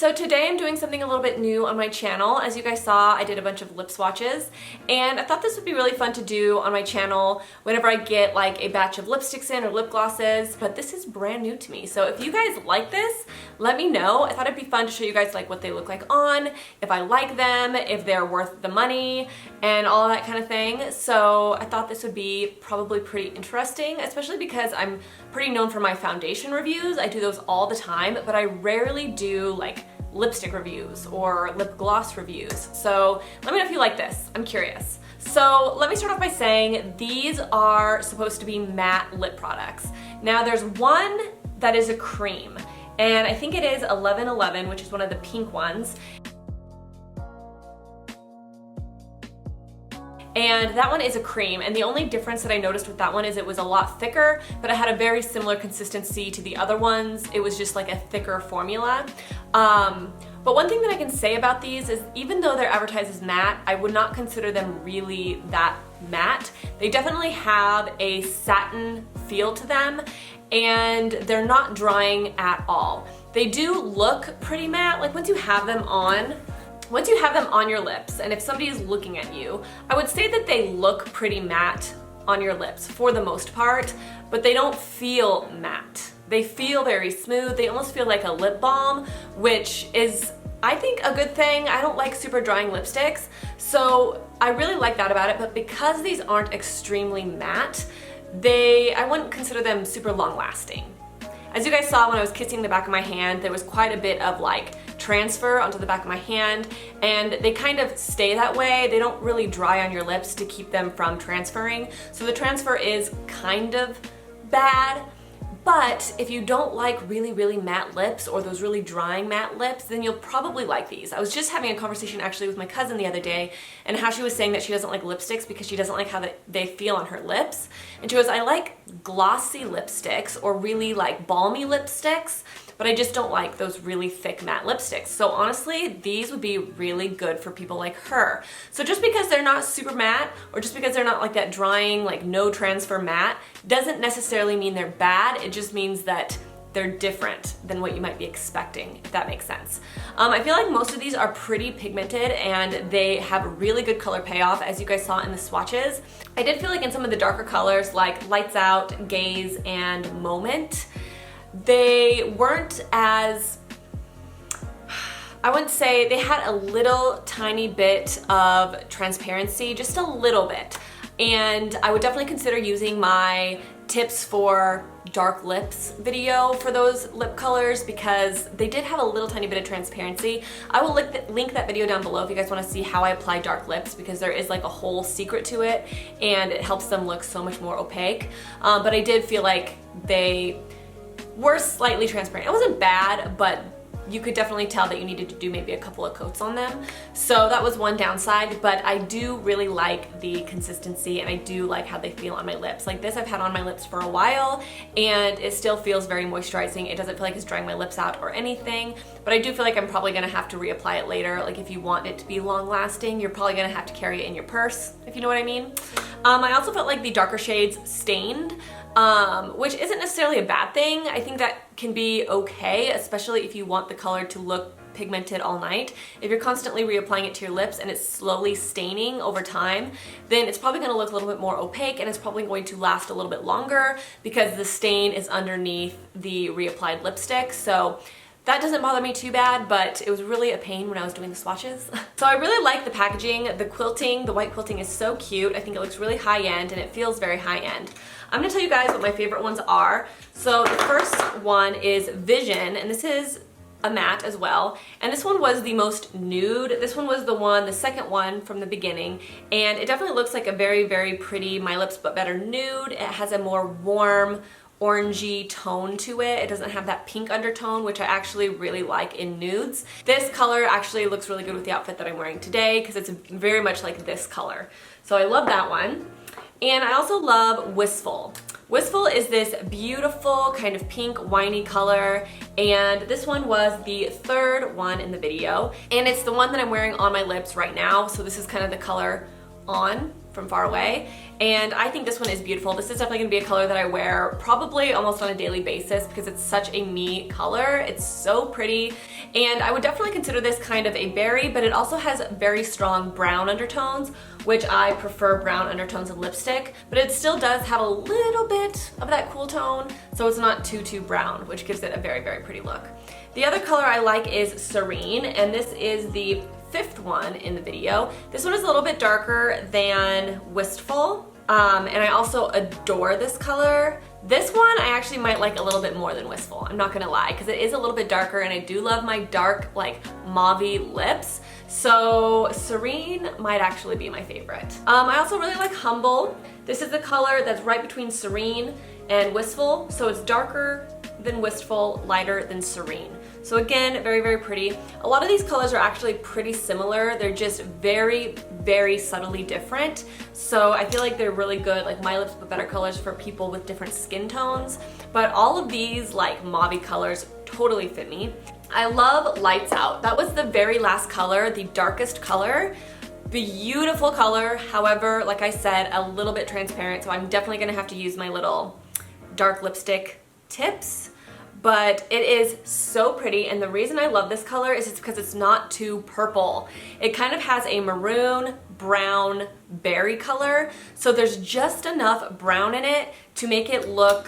So today I'm doing something a little bit new on my channel. As you guys saw, I did a bunch of lip swatches, and I thought this would be really fun to do on my channel whenever I get like a batch of lipsticks in or lip glosses, but this is brand new to me. So if you guys like this, let me know. I thought it'd be fun to show you guys like what they look like on, if I like them, if they're worth the money, and all that kind of thing. So I thought this would be probably pretty interesting, especially because I'm pretty known for my foundation reviews. I do those all the time, but I rarely do like lipstick reviews or lip gloss reviews. So let me know if you like this. I'm curious. So let me start off by saying these are supposed to be matte lip products. Now there's one that is a cream, and I think it is 1111, which is one of the pink ones. And that one is a cream, and the only difference that I noticed with that one is it was a lot thicker, but it had a very similar consistency to the other ones. It was just like a thicker formula. But one thing that I can say about these is even though they're advertised as matte, I would not consider them really that matte. They definitely have a satin feel to them, and they're not drying at all. They do look pretty matte, like once you have them on your lips, and if somebody is looking at you, I would say that they look pretty matte on your lips for the most part, but they don't feel matte. They feel very smooth. They almost feel like a lip balm, which is, I think, a good thing. I don't like super drying lipsticks, so I really like that about it, but because these aren't extremely matte, I wouldn't consider them super long lasting. As you guys saw when I was kissing the back of my hand, there was quite a bit of like transfer onto the back of my hand, and they kind of stay that way. They don't really dry on your lips to keep them from transferring. So the transfer is kind of bad, but if you don't like really, really matte lips or those really drying matte lips, then you'll probably like these. I was just having a conversation actually with my cousin the other day, and how she was saying that she doesn't like lipsticks because she doesn't like how they feel on her lips. And she goes, I like glossy lipsticks or really like balmy lipsticks, but I just don't like those really thick matte lipsticks. So honestly, these would be really good for people like her. So just because they're not super matte, or just because they're not like that drying, like no transfer matte, doesn't necessarily mean they're bad. It just means that they're different than what you might be expecting, if that makes sense. I feel like most of these are pretty pigmented, and they have really good color payoff, as you guys saw in the swatches. I did feel like in some of the darker colors, like Lights Out, Gaze, and Moment, they weren't as, I wouldn't say, they had a little tiny bit of transparency, just a little bit. And I would definitely consider using my tips for dark lips video for those lip colors, because they did have a little tiny bit of transparency. I will link that video down below if you guys want to see how I apply dark lips, because there is like a whole secret to it, and it helps them look so much more opaque. But I did feel like they were slightly transparent. It wasn't bad, but you could definitely tell that you needed to do maybe a couple of coats on them. So that was one downside, but I do really like the consistency, and I do like how they feel on my lips. Like this I've had on my lips for a while, and it still feels very moisturizing. It doesn't feel like it's drying my lips out or anything, but I do feel like I'm probably gonna have to reapply it later. Like if you want it to be long lasting, you're probably gonna have to carry it in your purse, if you know what I mean. I also felt like the darker shades stained, which isn't necessarily a bad thing. I think that can be okay, especially if you want the color to look pigmented all night. If you're constantly reapplying it to your lips and it's slowly staining over time, then it's probably going to look a little bit more opaque, and it's probably going to last a little bit longer because the stain is underneath the reapplied lipstick. So that doesn't bother me too bad, but it was really a pain when I was doing the swatches. So I really like the packaging. The quilting, the white quilting is so cute. I think it looks really high-end, and it feels very high-end. I'm gonna tell you guys what my favorite ones are. So the first one is Vision, and this is a matte as well. And this one was the most nude. This one was the second one from the beginning, and it definitely looks like a very, very pretty My Lips But Better nude. It has a more warm, orangey tone to it. It doesn't have that pink undertone, which I actually really like in nudes. This color actually looks really good with the outfit that I'm wearing today, because it's very much like this color. So I love that one. And I also love Wistful. Wistful is this beautiful kind of pink winey color, and this one was the third one in the video, and it's the one that I'm wearing on my lips right now. So this is kind of the color on from far away, and I think this one is beautiful. This is definitely gonna be a color that I wear probably almost on a daily basis because it's such a me color. It's so pretty, and I would definitely consider this kind of a berry, but it also has very strong brown undertones, which I prefer brown undertones in lipstick, but it still does have a little bit of that cool tone, so it's not too brown, which gives it a very pretty look. The other color I like is Serene, and this is the 5th one in the video. This one is a little bit darker than Wistful, and I also adore this color. This one I actually might like a little bit more than Wistful, I'm not gonna lie, because it is a little bit darker, and I do love my dark, like, mauve-y lips, so Serene might actually be my favorite. I also really like Humble. This is the color that's right between Serene and Wistful, so it's darker than Wistful, lighter than Serene. So again, very pretty. A lot of these colors are actually pretty similar. They're just very subtly different. So I feel like they're really good, like My Lips But Better colors for people with different skin tones. But all of these like mauve colors totally fit me. I love Lights Out. That was the very last color, the darkest color. Beautiful color. However, like I said, a little bit transparent. So I'm definitely gonna have to use my little dark lipstick tips. But it is so pretty, and the reason I love this color is it's because it's not too purple. It kind of has a maroon, brown, berry color, so there's just enough brown in it to make it look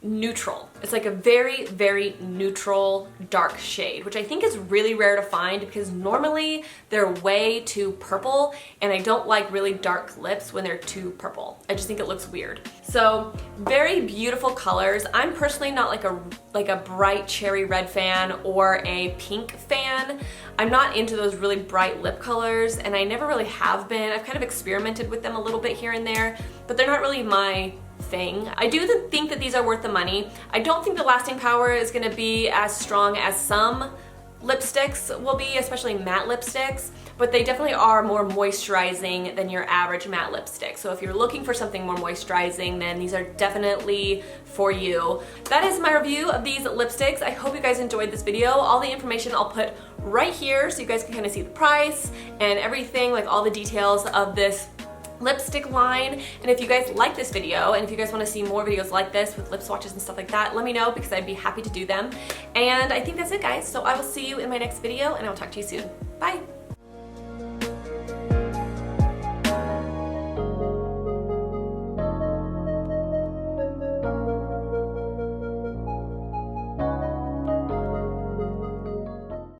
neutral. It's like a very neutral dark shade, which I think is really rare to find because normally they're way too purple, and I don't like really dark lips when they're too purple. I just think it looks weird. So very beautiful colors. I'm personally not like a bright cherry red fan or a pink fan. I'm not into those really bright lip colors, and I never really have been. I've kind of experimented with them a little bit here and there, but they're not really my thing. I do think that these are worth the money. I don't think the lasting power is going to be as strong as some lipsticks will be, especially matte lipsticks, but they definitely are more moisturizing than your average matte lipstick. So if you're looking for something more moisturizing, then these are definitely for you. That is my review of these lipsticks. I hope you guys enjoyed this video. All the information I'll put right here so you guys can kind of see the price and everything, like all the details of this lipstick line. And if you guys like this video, and if you guys want to see more videos like this with lip swatches and stuff like that, let me know because I'd be happy to do them. And I think that's it, guys. So I will see you in my next video, and I'll talk to you soon. Bye!